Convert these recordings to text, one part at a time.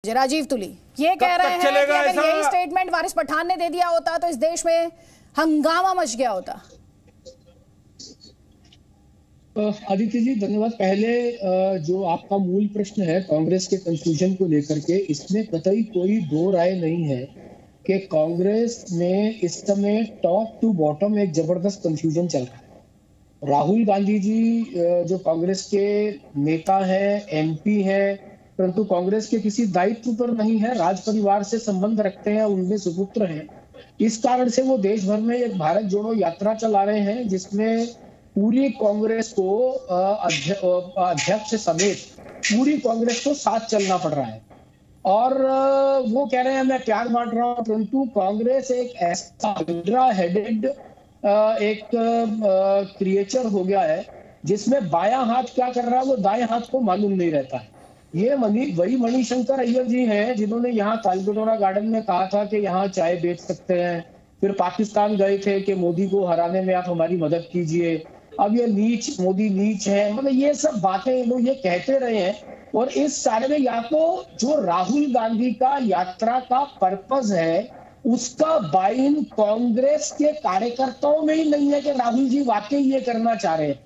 राजीव तुली ये कह रहे हैं कि अगर यही स्टेटमेंट वारिस पठान ने दे दिया होता तो इस देश में हंगामा मच गया होता। आदित्य जी धन्यवाद। पहले जो आपका मूल प्रश्न है कांग्रेस के कंफ्यूजन को लेकर के, इसमें कतई कोई दो राय नहीं है कि कांग्रेस में इस समय टॉप टू बॉटम एक जबरदस्त कंफ्यूजन चल रहा है। राहुल गांधी जी जो कांग्रेस के नेता हैं, एमपी हैं, परंतु कांग्रेस के किसी दायित्व पर नहीं है, राज परिवार से संबंध रखते हैं, उनमें सुपुत्र हैं। इस कारण से वो देश भर में एक भारत जोड़ो यात्रा चला रहे हैं जिसमें पूरी कांग्रेस को अध्यक्ष समेत पूरी कांग्रेस को साथ चलना पड़ रहा है। और वो कह रहे हैं मैं प्यार बांट रहा हूं, परंतु कांग्रेस एक ऐसा हाइड्रा हेडेड एक क्रिएचर हो गया है जिसमें बायां हाथ क्या कर रहा है वो दाएं हाथ को मालूम नहीं रहता है। ये वही मणिशंकर अय्यर जी हैं जिन्होंने यहाँ तालकटोरा गार्डन में कहा था कि यहाँ चाय बेच सकते हैं, फिर पाकिस्तान गए थे कि मोदी को हराने में आप हमारी मदद कीजिए। अब ये नीच, मोदी नीच है, मतलब ये सब बातें लोग ये कहते रहे हैं। और इस सारे में या तो जो राहुल गांधी का यात्रा का पर्पस है उसका बाइन कांग्रेस के कार्यकर्ताओं में ही नहीं है कि राहुल जी वाकई ये करना चाह रहे हैं।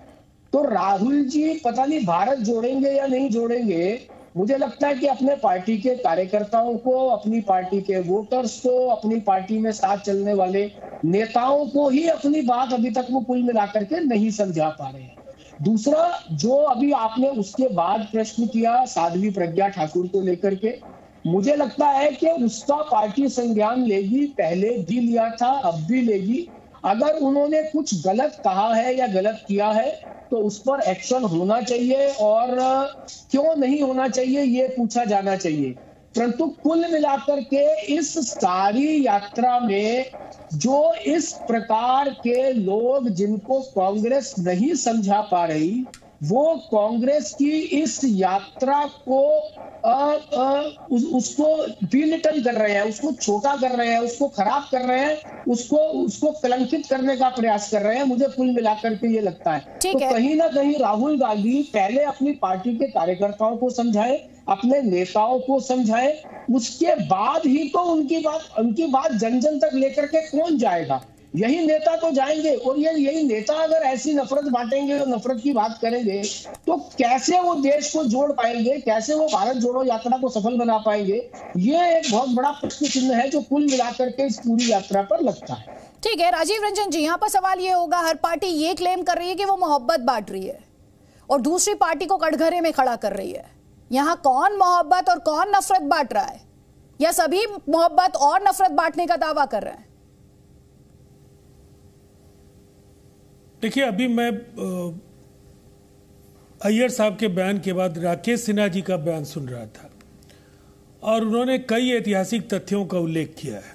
तो राहुल जी पता नहीं भारत जोड़ेंगे या नहीं जोड़ेंगे। मुझे लगता है कि अपने पार्टी के कार्यकर्ताओं को, अपनी पार्टी के वोटर्स को, अपनी पार्टी में साथ चलने वाले नेताओं को ही अपनी बात अभी तक वो कुल मिलाकर के नहीं समझा पा रहे हैं। दूसरा जो अभी आपने उसके बाद प्रश्न किया साध्वी प्रज्ञा ठाकुर को लेकर के, मुझे लगता है कि उसका पार्टी संज्ञान लेगी, पहले भी लिया था, अब भी लेगी। अगर उन्होंने कुछ गलत कहा है या गलत किया है तो उस पर एक्शन होना चाहिए, और क्यों नहीं होना चाहिए ये पूछा जाना चाहिए। परंतु कुल मिलाकर के इस सारी यात्रा में जो इस प्रकार के लोग जिनको कांग्रेस नहीं समझा पा रही, वो कांग्रेस की इस यात्रा को उसको बिलिटल कर रहे हैं, उसको छोटा कर रहे हैं, उसको खराब कर रहे हैं, उसको कलंकित करने का प्रयास कर रहे हैं। मुझे कुल मिलाकर के ये लगता है तो कहीं ना कहीं राहुल गांधी पहले अपनी पार्टी के कार्यकर्ताओं को समझाए, अपने नेताओं को समझाए, उसके बाद ही तो उनकी बात जन जन तक लेकर के कौन जाएगा। यही नेता तो जाएंगे। और यही नेता अगर ऐसी नफरत बांटेंगे और नफरत की बात करेंगे तो कैसे वो देश को जोड़ पाएंगे, कैसे वो भारत जोड़ो यात्रा को सफल बना पाएंगे। ये एक बहुत बड़ा प्रश्न चिन्ह है जो कुल मिलाकर के इस पूरी यात्रा पर लगता है। ठीक है राजीव रंजन जी, यहाँ पर सवाल ये होगा, हर पार्टी ये क्लेम कर रही है कि वो मोहब्बत बांट रही है और दूसरी पार्टी को कटघरे में खड़ा कर रही है। यहाँ कौन मोहब्बत और कौन नफरत बांट रहा है, या सभी मोहब्बत और नफरत बांटने का दावा कर रहे हैं? देखिए, अभी मैं अय्यर साहब के बयान के बाद राकेश सिन्हा जी का बयान सुन रहा था और उन्होंने कई ऐतिहासिक तथ्यों का उल्लेख किया है।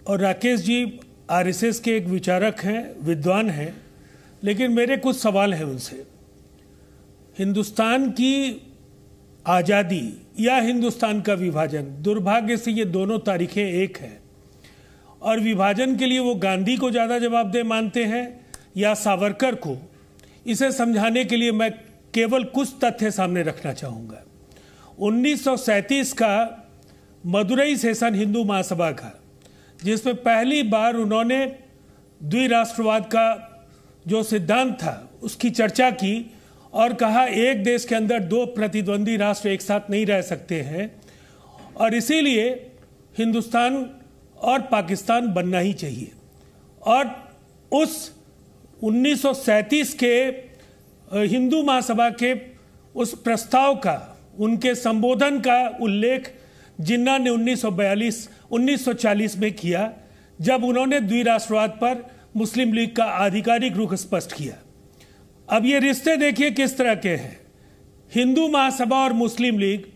और राकेश जी आरएसएस के एक विचारक हैं, विद्वान हैं, लेकिन मेरे कुछ सवाल हैं उनसे। हिंदुस्तान की आज़ादी या हिंदुस्तान का विभाजन, दुर्भाग्य से ये दोनों तारीखें एक हैं, और विभाजन के लिए वो गांधी को ज़्यादा जवाबदेह मानते हैं या सावरकर को। इसे समझाने के लिए मैं केवल कुछ तथ्य सामने रखना चाहूँगा। 1937 का मदुरई सेशन हिंदू महासभा का, जिसमें पहली बार उन्होंने द्विराष्ट्रवाद का जो सिद्धांत था उसकी चर्चा की और कहा एक देश के अंदर दो प्रतिद्वंदी राष्ट्र एक साथ नहीं रह सकते हैं और इसीलिए हिंदुस्तान और पाकिस्तान बनना ही चाहिए। और उस 1937 के हिंदू महासभा के उस प्रस्ताव का, उनके संबोधन का उल्लेख जिन्ना ने 1940 में किया, जब उन्होंने द्विराष्ट्रवाद पर मुस्लिम लीग का आधिकारिक रुख स्पष्ट किया। अब ये रिश्ते देखिए किस तरह के हैं। हिंदू महासभा और मुस्लिम लीग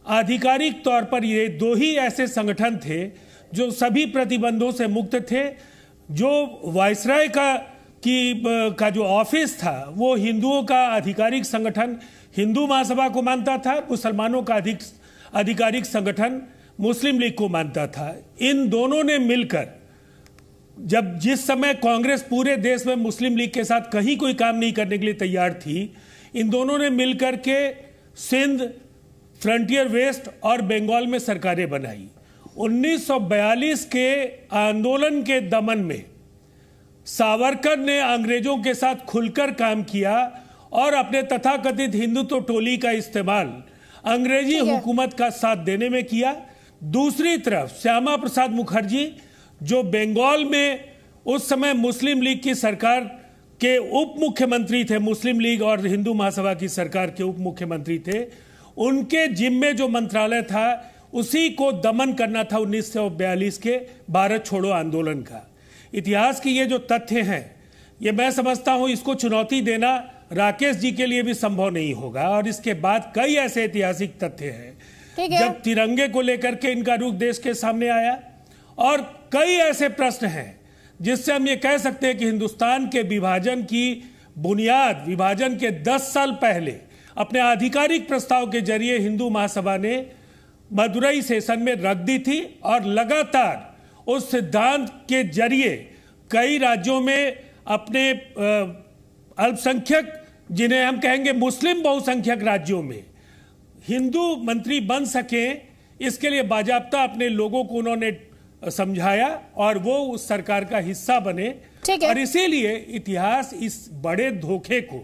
आधिकारिक तौर पर ये दो ही ऐसे संगठन थे जो सभी प्रतिबंधों से मुक्त थे। जो वायसराय का जो ऑफिस था वो हिंदुओं का आधिकारिक संगठन हिंदू महासभा को मानता था, मुसलमानों का आधिकारिक संगठन मुस्लिम लीग को मानता था। इन दोनों ने मिलकर, जिस समय कांग्रेस पूरे देश में मुस्लिम लीग के साथ कहीं कोई काम नहीं करने के लिए तैयार थी, इन दोनों ने मिलकर के सिंध, फ्रंटियर वेस्ट और बंगाल में सरकारें बनाई। 1942 के आंदोलन के दमन में सावरकर ने अंग्रेजों के साथ खुलकर काम किया और अपने तथाकथित हिंदुत्व टोली का इस्तेमाल अंग्रेजी हुकूमत का साथ देने में किया। दूसरी तरफ श्यामा प्रसाद मुखर्जी जो बंगाल में उस समय मुस्लिम लीग की सरकार के उप मुख्यमंत्री थे, मुस्लिम लीग और हिंदू महासभा की सरकार के उप मुख्यमंत्री थे, उनके जिम्मे जो मंत्रालय था उसी को दमन करना था 1942 के भारत छोड़ो आंदोलन का। इतिहास की ये जो तथ्य हैं, ये मैं समझता हूं इसको चुनौती देना राकेश जी के लिए भी संभव नहीं होगा। और इसके बाद कई ऐसे ऐतिहासिक तथ्य हैं जब तिरंगे को लेकर के इनका रुख देश के सामने आया, और कई ऐसे प्रश्न हैं जिससे हम ये कह सकते हैं कि हिंदुस्तान के विभाजन की बुनियाद विभाजन के 10 साल पहले अपने आधिकारिक प्रस्ताव के जरिए हिंदू महासभा ने मदुरई सेशन में रख दी थी, और लगातार उस सिद्धांत के जरिए कई राज्यों में अपने अल्पसंख्यक, जिन्हें हम कहेंगे मुस्लिम बहुसंख्यक राज्यों में हिंदू मंत्री बन सके, इसके लिए बाजाप्ता अपने लोगों को उन्होंने समझाया और वो उस सरकार का हिस्सा बने। और इसीलिए इतिहास इस बड़े धोखे को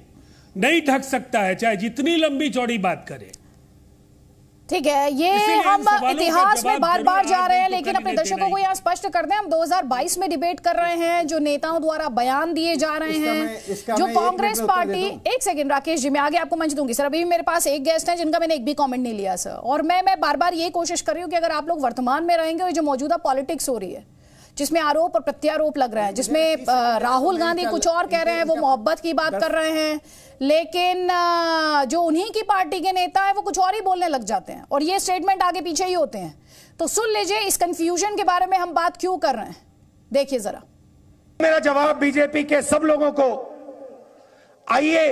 नहीं ढक सकता है, चाहे जितनी लंबी चौड़ी बात करे। ठीक है, ये हम इतिहास में बार बार जा रहे हैं, लेकिन अपने दर्शकों को यहाँ स्पष्ट कर दें, हम 2022 में डिबेट कर रहे हैं। जो नेताओं द्वारा बयान दिए जा रहे हैं, जो कांग्रेस पार्टी, एक सेकंड राकेश जी, मैं आगे आपको मंच दूंगी सर। अभी मेरे पास एक गेस्ट है जिनका मैंने एक भी कमेंट नहीं लिया सर, और मैं बार बार ये कोशिश कर रही हूँ कि अगर आप लोग वर्तमान में रहेंगे और जो मौजूदा पॉलिटिक्स हो रही है जिसमें आरोप और प्रत्यारोप लग रहे हैं, जिसमें राहुल गांधी कुछ और कह रहे हैं, वो मोहब्बत की बात कर रहे हैं, लेकिन जो उन्हीं की पार्टी के नेता है वो कुछ और ही बोलने लग जाते हैं, और ये स्टेटमेंट आगे पीछे ही होते हैं। तो सुन लीजिए इस कंफ्यूजन के बारे में हम बात क्यों कर रहे हैं, देखिए जरा। मेरा जवाब बीजेपी के सब लोगों को, आइए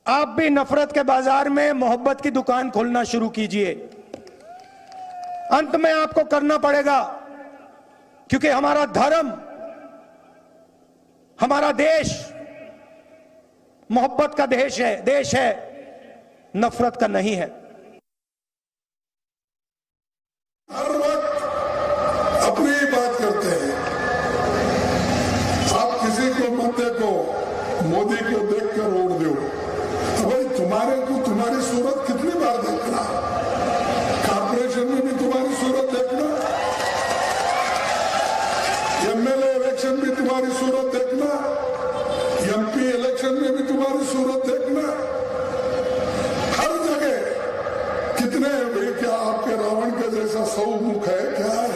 आप भी नफरत के बाजार में मोहब्बत की दुकान खोलना शुरू कीजिए। अंत में आपको करना पड़ेगा, क्योंकि हमारा धर्म, हमारा देश मोहब्बत का देश है, नफरत का नहीं है। हर वक्त अपनी ही बात करते हैं। आप किसी को मत देखो, मोदी को देखकर वोट दो, तो भाई तुम्हारे को तुम्हारी सूरत कितनी बार देखना, कॉर्पोरेशन में भी तुम्हारी सूरत देखना, एमएलए इलेक्शन भी तुम्हारी सूरत देखना, एमपी इलेक्शन में भी तुम्हारी सूरत देखना, हर जगह कितने भाई, क्या आपके रावण के जैसा 100 मुख है क्या है?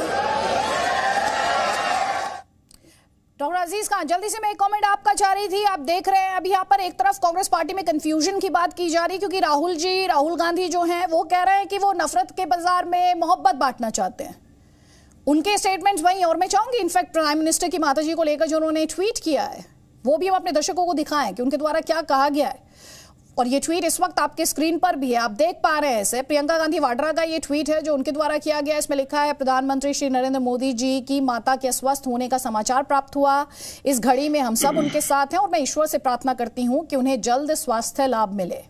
डॉक्टर अजीज खान, जल्दी से मैं एक कमेंट आपका चाह रही थी। आप देख रहे हैं अभी यहाँ पर एक तरफ कांग्रेस पार्टी में कंफ्यूजन की बात की जा रही, क्योंकि राहुल गांधी जो हैं वो कह रहे हैं कि वो नफरत के बाजार में मोहब्बत बांटना चाहते हैं, उनके स्टेटमेंट्स वहीं। और मैं चाहूंगी इनफैक्ट प्राइम मिनिस्टर की माताजी को लेकर जो उन्होंने ट्वीट किया है वो भी हम अपने दर्शकों को दिखाएं कि उनके द्वारा क्या कहा गया है। और ये ट्वीट इस वक्त आपके स्क्रीन पर भी है, आप देख पा रहे हैं इसे। प्रियंका गांधी वाड्रा का ये ट्वीट है जो उनके द्वारा किया गया। इसमें लिखा है, प्रधानमंत्री श्री नरेंद्र मोदी जी की माता के अस्वस्थ होने का समाचार प्राप्त हुआ। इस घड़ी में हम सब उनके साथ हैं और मैं ईश्वर से प्रार्थना करती हूं कि उन्हें जल्द स्वास्थ्य लाभ मिले।